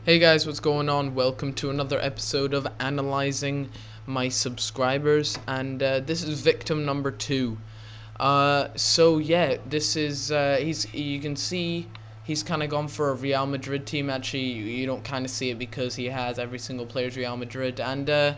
Hey guys, what's going on? Welcome to another episode of Analyzing My Subscribers, and this is victim number 2. So yeah, this is you can see he's kind of gone for a Real Madrid team. Actually, you don't kind of see it because he has every single player's Real Madrid, and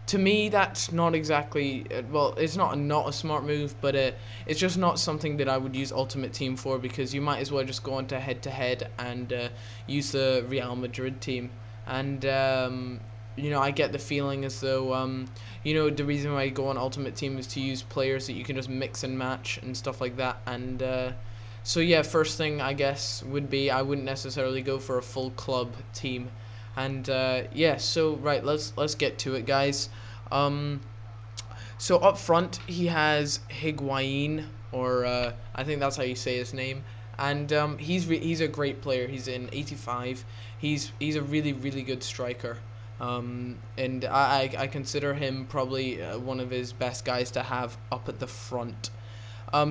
to me that's not exactly well, it's not a smart move, but it's just not something that I would use Ultimate Team for, because you might as well just go into head to head and use the Real Madrid team. And I get the feeling as though the reason why I go on Ultimate Team is to use players that you can just mix and match and stuff like that. And so yeah, first thing I guess would be I wouldn't necessarily go for a full club team. And yeah, so right, let's get to it, guys. Um, so up front he has Higuain, or I think that's how you say his name, and he's a great player. He's in 85. He's a really good striker. And I consider him probably one of his best guys to have up at the front.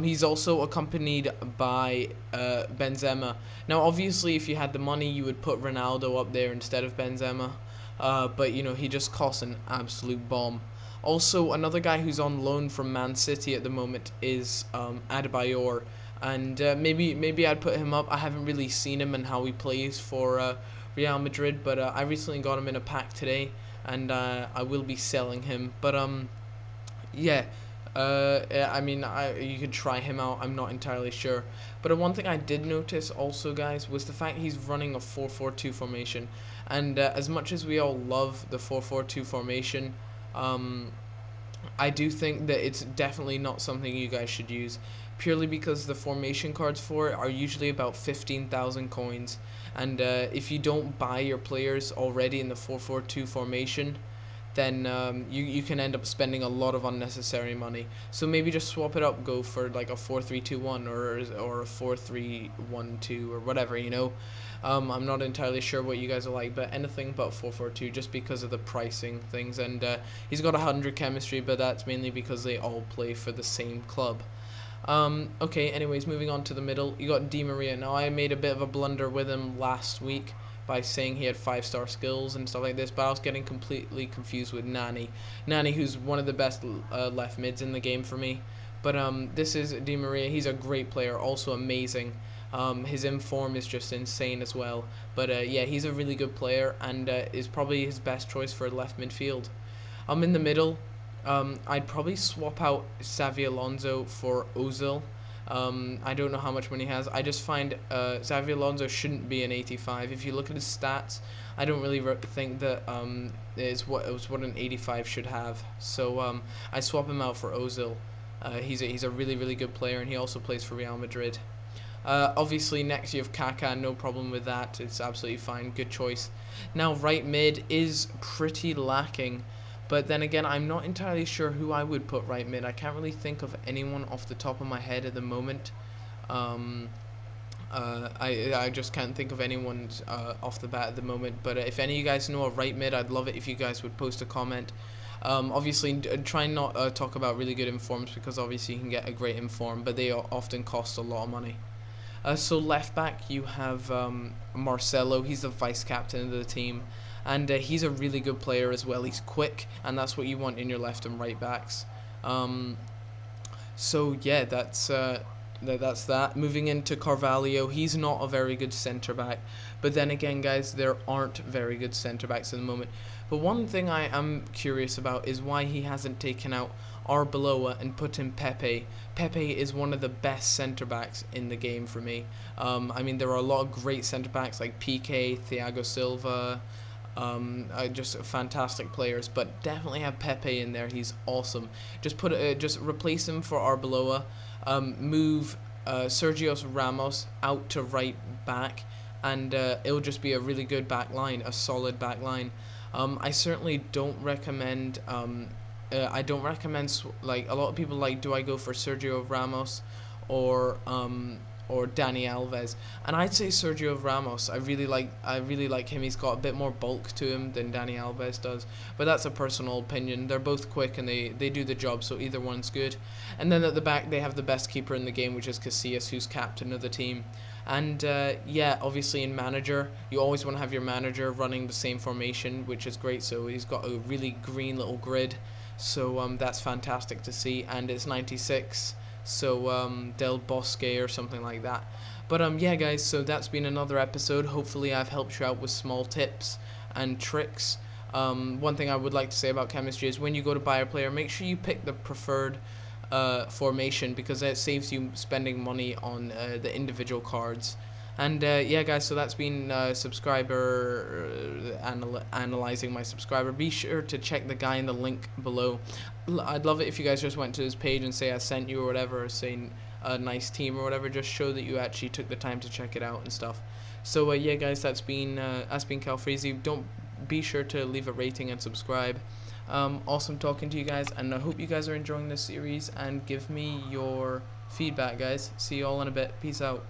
He's also accompanied by Benzema. Now, obviously, if you had the money, you would put Ronaldo up there instead of Benzema. But he just costs an absolute bomb. Also, another guy who's on loan from Man City at the moment is Adebayor, and maybe I'd put him up. I haven't really seen him and how he plays for Real Madrid, but I recently got him in a pack today, and I will be selling him. But yeah. I mean, you could try him out. I'm not entirely sure. But one thing I did notice also, guys, was the fact he's running a 4-4-2 formation. And as much as we all love the 4-4-2 formation, I do think that it's definitely not something you guys should use, purely because the formation cards for it are usually about 15,000 coins. And if you don't buy your players already in the 4-4-2 formation, then you can end up spending a lot of unnecessary money. So maybe just swap it up, go for like a 4-3-2-1 or a 4-3-1-2 or whatever. I'm not entirely sure what you guys are like, but anything but 4-4-2, just because of the pricing things. And he's got 100 chemistry, but that's mainly because they all play for the same club. Okay, anyways, moving on to the middle, you got Di Maria. Now, I made a bit of a blunder with him last week by saying he had 5-star skills and stuff like this, but I was getting completely confused with Nani, who's one of the best left mids in the game for me. But this is Di Maria. He's a great player, also amazing. His inform is just insane as well. But yeah, he's a really good player, and is probably his best choice for left midfield. In the middle, I'd probably swap out Xavi Alonso for Ozil. I don't know how much money he has. I just find Xavi Alonso shouldn't be an 85. If you look at his stats, I don't really think that is what an 85 should have. So I swap him out for Ozil. He's a really good player, and he also plays for Real Madrid. Obviously, next you have Kaká. No problem with that. It's absolutely fine. Good choice. Now, right mid is pretty lacking. But then again, I'm not entirely sure who I would put right mid. I can't really think of anyone off the top of my head at the moment. I just can't think of anyone off the bat at the moment. But if any of you guys know a right mid, I'd love it if you guys would post a comment. Obviously, try not talk about really good informs, because obviously you can get a great inform, but they often cost a lot of money. So left back, you have Marcelo. He's the vice captain of the team. And he's a really good player as well. He's quick, and that's what you want in your left and right backs. So yeah, that's that. Moving into Carvalho, he's not a very good centre back. But then again, guys, there aren't very good centre backs at the moment. But one thing I am curious about is why he hasn't taken out Arbeloa and put in Pepe. Pepe is one of the best centre backs in the game for me. I mean, there are a lot of great centre backs like PK, Thiago Silva. Just fantastic players, but definitely have Pepe in there. He's awesome. Just replace him for Arbeloa. Move Sergio Ramos out to right back, and it'll just be a really good back line, a solid back line. I certainly don't recommend. I don't recommend, like, a lot of people like, do I go for Sergio Ramos or Dani Alves? And I'd say Sergio Ramos. I really like him. He's got a bit more bulk to him than Dani Alves does, but that's a personal opinion. They're both quick, and they do the job, so either one's good. And then at the back they have the best keeper in the game, which is Casillas, who's captain of the team. And yeah, obviously in manager, you always want to have your manager running the same formation, which is great. So he's got a really green little grid, so that's fantastic to see. And it's 96, so Del Bosque or something like that. But yeah, guys, so that's been another episode. Hopefully I've helped you out with small tips and tricks. One thing I would like to say about chemistry is when you go to buy a player, make sure you pick the preferred formation, because that saves you spending money on the individual cards. And yeah, guys, so that's been subscriber analyzing my subscriber. Be sure to check the guy in the link below. I'd love it if you guys just went to his page and say I sent you or whatever, or say a nice team or whatever. Just show that you actually took the time to check it out and stuff. So yeah, guys, that's been Calfreezy. Don't be sure to leave a rating and subscribe. Awesome talking to you guys, and I hope you guys are enjoying this series, and give me your feedback, guys. See you all in a bit. Peace out.